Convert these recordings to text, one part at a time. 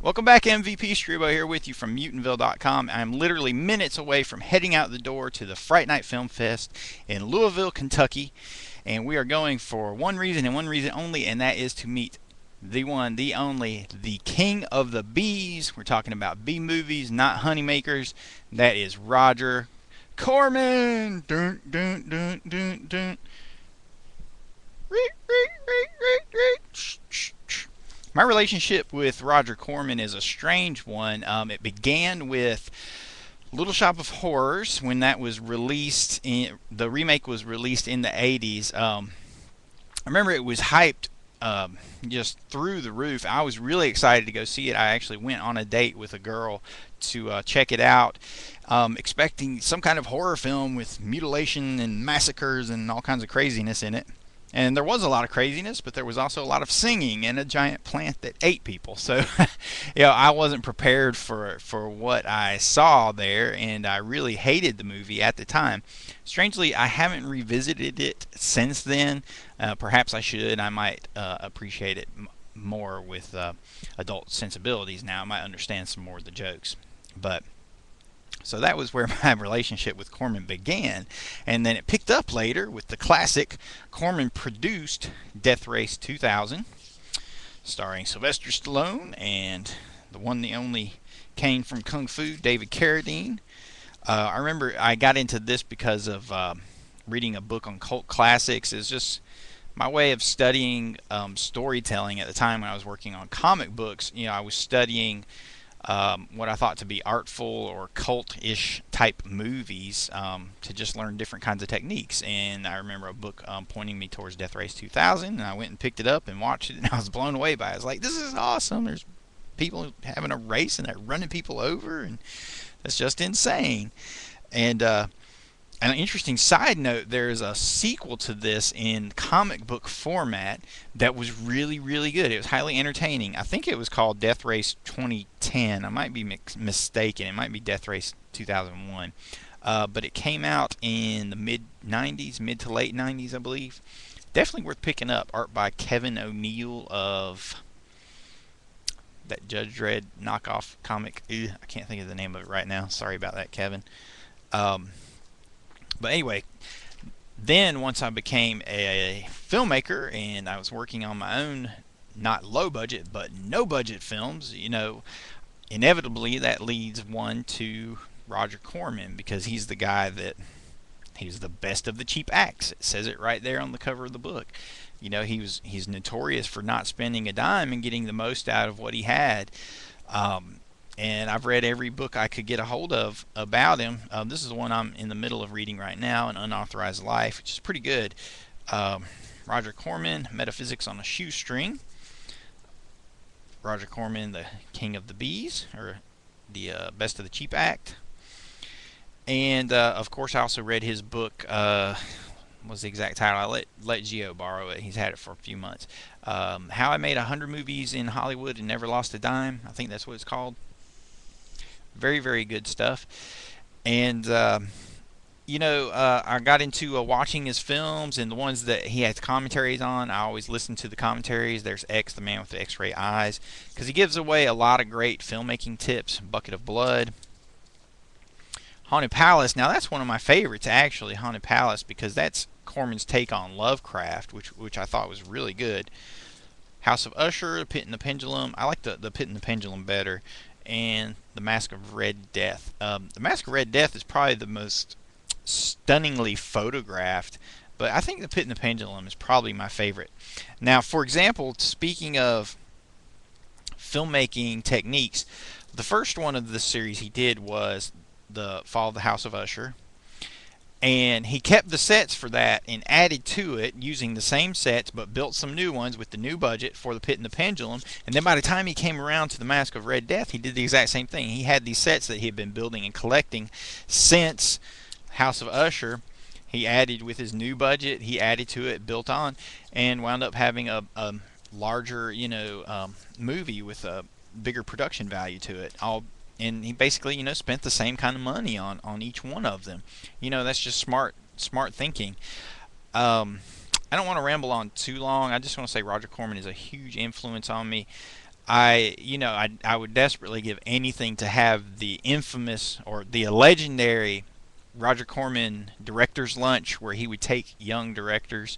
Welcome back, MVP Strubo here with you from Mutantville.com. I'm literally minutes away from heading out the door to the Fright Night Film Fest in Louisville, Kentucky. And we are going for one reason and one reason only, and that is to meet the one, the only, the king of the bees. We're talking about bee movies, not honeymakers. That is Roger Corman. Dun, dun, dun, dun, dun. My relationship with Roger Corman is a strange one. It began with Little Shop of Horrors when that was released. The remake was released in the 80s. I remember it was hyped just through the roof. I was really excited to go see it. I actually went on a date with a girl to check it out, expecting some kind of horror film with mutilation and massacres and all kinds of craziness in it. And there was a lot of craziness, but there was also a lot of singing and a giant plant that ate people. So, I wasn't prepared for what I saw there, and I really hated the movie at the time. Strangely, I haven't revisited it since then. Perhaps I should. I might appreciate it more with adult sensibilities now. I might understand some more of the jokes. But so that was where my relationship with Corman began. And then it picked up later with the classic Corman produced Death Race 2000, starring Sylvester Stallone and the one, the only Kane from Kung Fu, David Carradine. I remember I got into this because of reading a book on cult classics. It's just my way of studying storytelling at the time when I was working on comic books. I was studying what I thought to be artful or cult-ish type movies to just learn different kinds of techniques. And I remember a book pointing me towards Death Race 2000, and I went and picked it up and watched it, and I was blown away by it. I was like, this is awesome. There's people having a race, and they're running people over, and that's just insane. And an interesting side note, there's a sequel to this in comic book format that was really, really good. It was highly entertaining. I think it was called Death Race 2010. I might be mistaken. It might be Death Race 2001. But it came out in the mid-90s, mid to late 90s, I believe. Definitely worth picking up. Art by Kevin O'Neill of that Judge Dredd knockoff comic. I can't think of the name of it right now. Sorry about that, Kevin. But anyway, then once I became a filmmaker and I was working on my own, not low budget, but no budget films, inevitably that leads one to Roger Corman, because he's the guy that he's the best of the cheap acts. It says it right there on the cover of the book. He's notorious for not spending a dime and getting the most out of what he had. And I've read every book I could get a hold of about him. This is the one I'm in the middle of reading right now, An Unauthorized Life, which is pretty good. Roger Corman, Metaphysics on a Shoestring. Roger Corman, the King of the Bees, or the Best of the Cheap Act. And, of course, I also read his book. What was the exact title? I let Gio borrow it. He's had it for a few months. How I Made 100 Movies in Hollywood and Never Lost a Dime. I think that's what it's called. Very, very good stuff. And, I got into watching his films, and the ones that he has commentaries on, I always listen to the commentaries. There's X, the Man with the X-Ray Eyes, because he gives away a lot of great filmmaking tips. Bucket of Blood. Haunted Palace. Now, that's one of my favorites, actually, Haunted Palace, because that's Corman's take on Lovecraft, which I thought was really good. House of Usher, The Pit and the Pendulum. I like the Pit and the Pendulum better. And The Mask of Red Death. The Mask of Red Death is probably the most stunningly photographed, but I think The Pit and the Pendulum is probably my favorite. Now, for example, speaking of filmmaking techniques, the first one of the series he did was The Fall of the House of Usher. And he kept the sets for that and added to it using the same sets, but built some new ones with the new budget for The Pit and the Pendulum. And then by the time he came around to The Mask of Red Death, he did the exact same thing. He had these sets that he had been building and collecting since House of Usher. He added with his new budget, he added to it, built on, and wound up having a larger, movie with a bigger production value to it. And he basically, spent the same kind of money on each one of them. That's just smart thinking. I don't want to ramble on too long. I just want to say Roger Corman is a huge influence on me. I would desperately give anything to have the infamous or the legendary Roger Corman director's lunch, where he would take young directors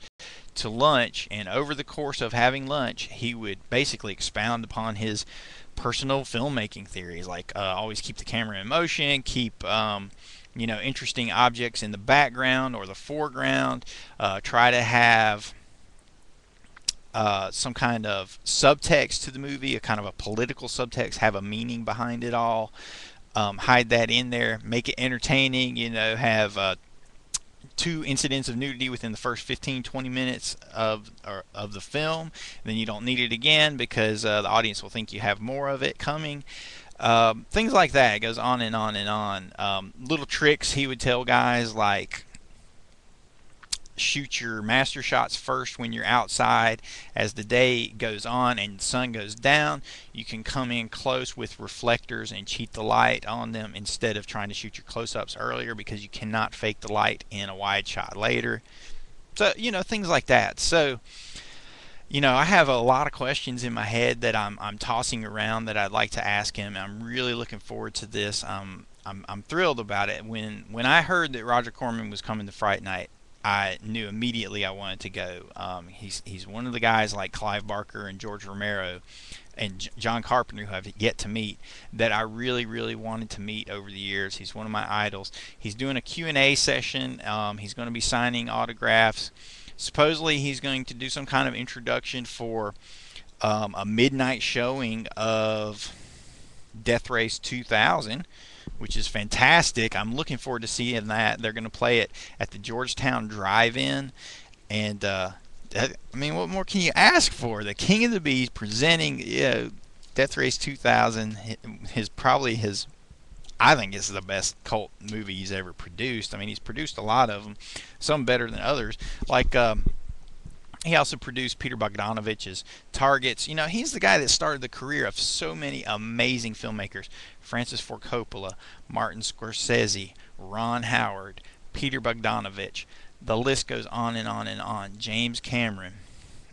to lunch, and over the course of having lunch, he would basically expound upon his personal filmmaking theories, like always keep the camera in motion, keep interesting objects in the background or the foreground, try to have some kind of subtext to the movie, a kind of a political subtext, have a meaning behind it all. Hide that in there, make it entertaining. Have two incidents of nudity within the first 15-20 minutes of the film. Then you don't need it again because the audience will think you have more of it coming. Things like that. It goes on and on and on. Little tricks he would tell guys, like shoot your master shots first when you're outside. As the day goes on and the sun goes down, you can come in close with reflectors and cheat the light on them instead of trying to shoot your close-ups earlier, because you cannot fake the light in a wide shot later. So things like that. So I have a lot of questions in my head that I'm tossing around that I'd like to ask him. I'm really looking forward to this. I'm thrilled about it. When I heard that Roger Corman was coming to Fright Night, I knew immediately I wanted to go. He's one of the guys like Clive Barker and George Romero and John Carpenter, who I've yet to meet, that I really, really wanted to meet over the years. He's one of my idols. He's doing a Q&A session. He's going to be signing autographs. Supposedly he's going to do some kind of introduction for a midnight showing of Death Race 2000, which is fantastic. I'm looking forward to seeing that. They're going to play it at the Georgetown Drive-In, and what more can you ask for? The King of the Bees presenting Death Race 2000. I think it's the best cult movie he's ever produced. I mean, he's produced a lot of them, some better than others. Like he also produced Peter Bogdanovich's Targets. He's the guy that started the career of so many amazing filmmakers: Francis Ford Coppola, Martin Scorsese, Ron Howard, Peter Bogdanovich. The list goes on and on and on. James Cameron.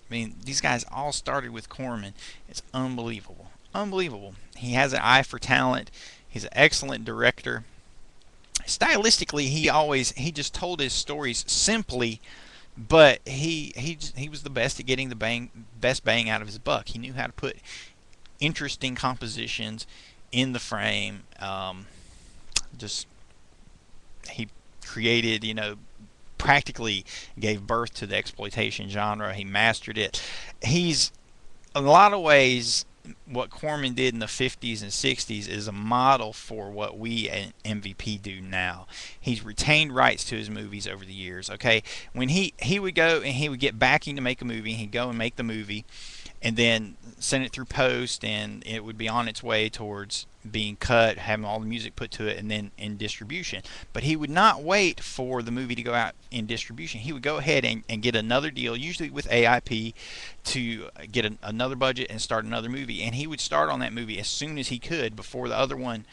I mean, these guys all started with Corman. It's unbelievable. Unbelievable. He has an eye for talent. He's an excellent director. Stylistically, he just told his stories simply, but he was the best at getting the best bang out of his buck. He knew how to put interesting compositions in the frame. Just he created, practically gave birth to the exploitation genre. He mastered it. He's, in a lot of ways, what Corman did in the 50s and 60s is a model for what we at MVP do now. He's retained rights to his movies over the years. Okay, when he would go and he would get backing to make a movie, he'd go and make the movie, and then send it through post, and it would be on its way towards being cut, having all the music put to it, and then in distribution. But he would not wait for the movie to go out in distribution. He would go ahead and get another deal, usually with AIP, to get another budget and start another movie. And he would start on that movie as soon as he could, before the other one,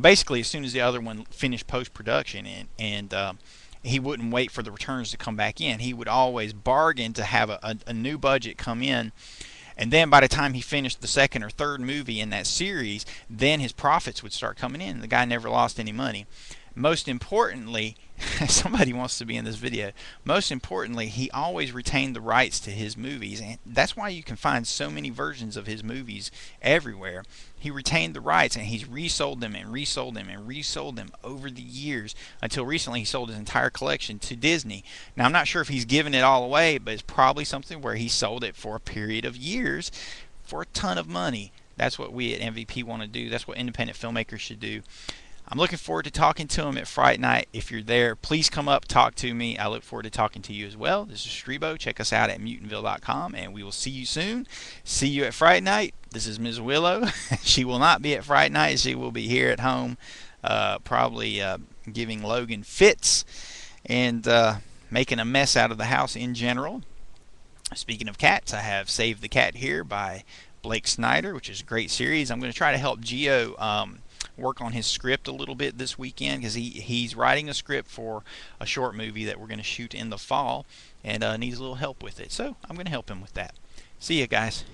basically as soon as the other one finished post-production. And he wouldn't wait for the returns to come back in. He would always bargain to have a new budget come in, and then by the time he finished the second or third movie in that series, then his profits would start coming in. The guy never lost any money. Most importantly, somebody wants to be in this video. Most importantly, he always retained the rights to his movies, and that's why you can find so many versions of his movies everywhere. He retained the rights, and he's resold them and resold them and resold them over the years, until recently he sold his entire collection to Disney. Now, I'm not sure if he's given it all away, but it's probably something where he sold it for a period of years for a ton of money. That's what we at MVP want to do. That's what independent filmmakers should do. I'm looking forward to talking to him at Fright Night. If you're there, please come up, talk to me. I look forward to talking to you as well. This is Strebo. Check us out at mutantville.com, and we will see you soon. See you at Fright Night. This is Ms. Willow. She will not be at Fright Night. She will be here at home, probably giving Logan fits and making a mess out of the house in general. Speaking of cats, I have Save the Cat Here by Blake Snyder, which is a great series. I'm going to try to help Gio work on his script a little bit this weekend, because he's writing a script for a short movie that we're going to shoot in the fall, and needs a little help with it. So I'm going to help him with that. See you guys.